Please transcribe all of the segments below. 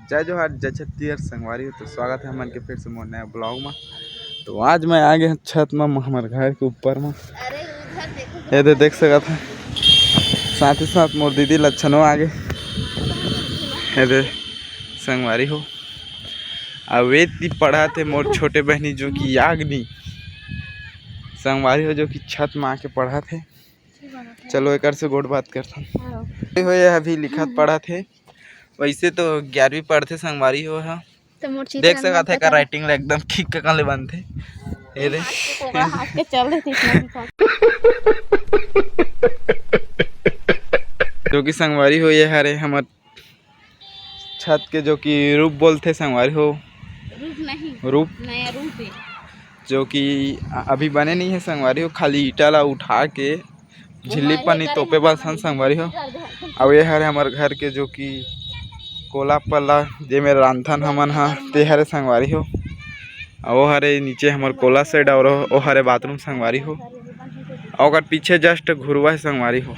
जय जोहार जय छत्तीसगढ़ संगवारी हो। तो स्वागत है मन के फिर से मोर नया ब्लॉग में। तो आज मैं आ गया छत में हमारे घर के ऊपर में। ये तो देख सकता था, साथ ही साथ मोर दीदी लच्छनों आ गए। ये संगवारी हो अवेदी पढ़ा थे मोर छोटे बहनी जो कि याग्नि संगवारी हो, जो कि छत में आके पढ़ा थे। चलो एक से गोड़ बात करता हूँ। अभी लिखत पढ़ा थे, वैसे तो 11वीं पढ़ते संगवारी हो है। तो देख सकता है का राइटिंग एकदम ठीक का ले बनते। ये दे हाथ के चल रहे थे जो कि संगवारी हो ये हरे हमर छत के जो कि रूप बोलते संगवारी हो। रूप नहीं, रूप नया रूप है जो कि अभी बने नहीं है संगवारी हो। खाली ईटा ला उठा के झिल्ली पानी तोपे बस संगवारी हो। अब ये हरे हमारे घर के जो कि कोला पल्ला जे मेरे रांधन हमन हा ते हरे संगवारी हो। वो हरे नीचे हमारे कोला साइड और वो हरे बाथरूम संगवारी हो। और पीछे जस्ट घुरवा है संगवारी हो।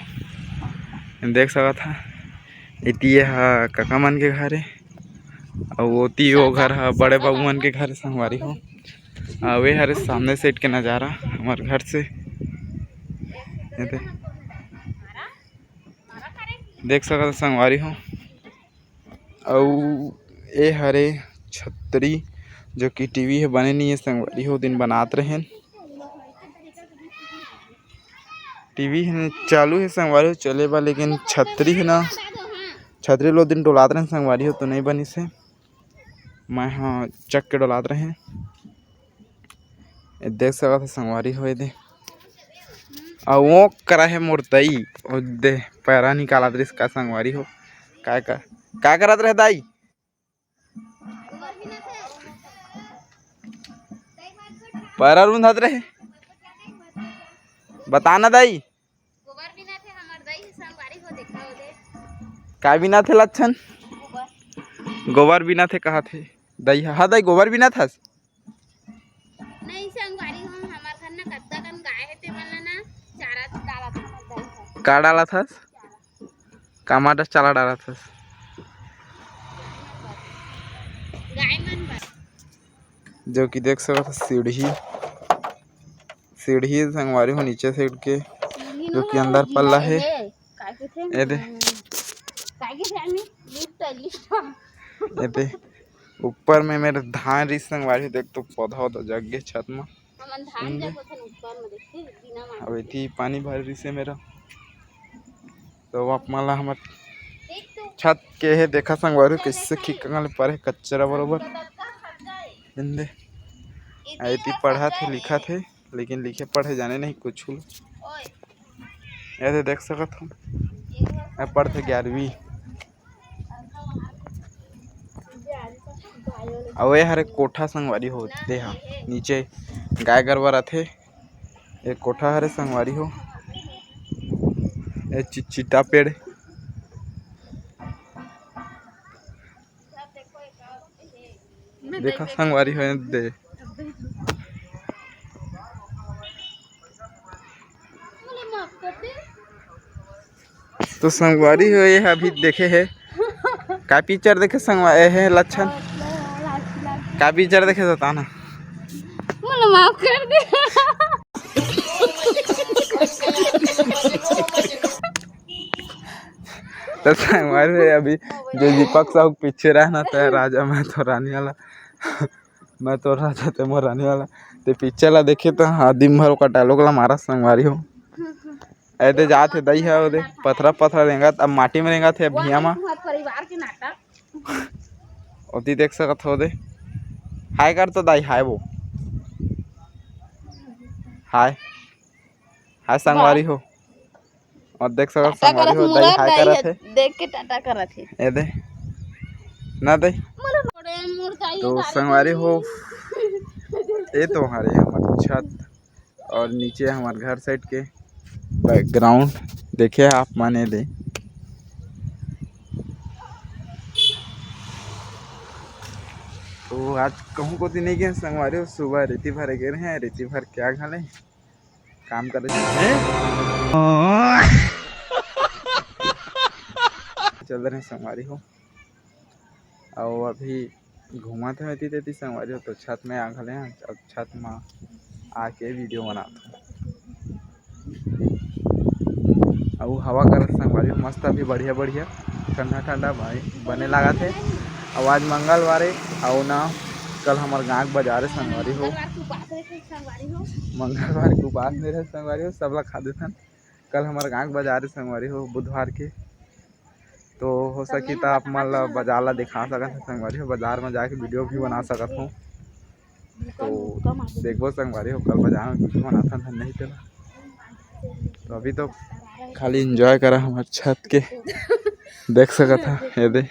देख सकता था इति हा काका मन के घर है और वो घर है बड़े बाबू मन के घर संगवारी हो। वे हरे सामने सेट के नज़ारा हमारे घर से देख सकता संगवारी हो। और ये हरे छतरी जो कि टीवी है बने नहीं है संगवारी हो। दिन बनाते रहे टीवी है चालू है संगवारी हो चले बा, लेकिन छतरी है ना, छतरी लो दिन डोलाते रहे संगवारी हो तो नहीं बनी से। मैं हाँ चक के डोलाते रहे देख सकता संगवारी हो। दे और वो करा है मोरतई और दे पैरा निकाला दे इसका संगवारी हो। का करत रहे दाई पैरा रूंधत रहे बताना दाई का बिना थे लक्षण गोबर बिना थे कहा थे दाई। हाँ दाई गोबर बिना था का डाला था टमाटर चाला डाला था जो कि देख सकते सीढ़ी संगवारी हो नीचे साइड के जो कि अंदर पल्ला है। ये दे ऊपर में मेरे धान रही संगवारी देख तो पौधा होता जग गए छत में। अब इतनी पानी भर रही से मेरा तो आप माला हमार छत के है देखा संगवारी कैसे खिकंगा ले पर है कच्चरा बरोबर हिंदे आईती पढ़ा थे लिखा थे, लेकिन लिखे पढ़े जाने नहीं कुछ। ऐसे देख सकत हूँ मैं पढ़ते 11वीं। और ये हरे कोठा संगवारी हो दे हा नीचे गाय गरवा रथे। एक कोठा हरे संगवारी हो। एक चिचिटा पेड़ देखा संगवारी हो दे। तो संगवारी हो ये अभी देखे है का पिक्चर देखे संगवारी है लक्षण का पिक्चर देखे जाता ना माफ कर दे। तो संगवारी अभी जो दीपक साहू पीछे रहना था राजा मैं तो रानी वाला मैं तो राजा ते मोर रानी वाला ते पिक्चर ला देखे तो हाँ दिन भर का डायलॉग ला मारा संगवारी हो। ऐसे जात है दही है ओदे पथरा रेंगा अब माटी में रेंगा थे भिया में परिवार के नाटक ओती देख सकत हो दे। हाय कर तो दाई हाय वो हाय हाय संगवारी हो और देख सकत संगवारी हो दाई हाय करत है देख के टाटा करत है। ए दे ना दे तो संगवारी हो ये तो हमारे हमारे छत और नीचे हमारे घर साइड के बैकग्राउंड देखे आप माने दे। तो आज कहूँ को नहीं गए संगवारी हो। सुबह रेती भरे गए हैं, रेती भर क्या घाले काम कर चल रहे संगवारी हो। और अभी घूमत है तेती संगवारी हो तो छत में आ गए हैं। अब छत में आके वीडियो बनाता हूँ और हवा करत संगवारी हो मस्त अभी बढ़िया बढ़िया ठंडा ठंडा भाई बने लगा थे। और आज मंगलवार है और ना कल हमारे गाँव बाजार है संगवारी हो। मंगलवार के उपास नहीं रहे संगवारी हो सब लोग खा देथन। कल हमारे गाँव बाजार है संगवारी हो बुधवार के तो हो सकी तो आप मन ला बाजार ला दिखा सकत है संगवारी हो। बाजार में जाके वीडियो भी बना सकत हूँ तो देखो संगवारी हो कल बाजार में वीडियो बनाता था नहीं तेला। तो अभी तो खाली एंजॉय करा हमारे छत के देख सकत है ये दे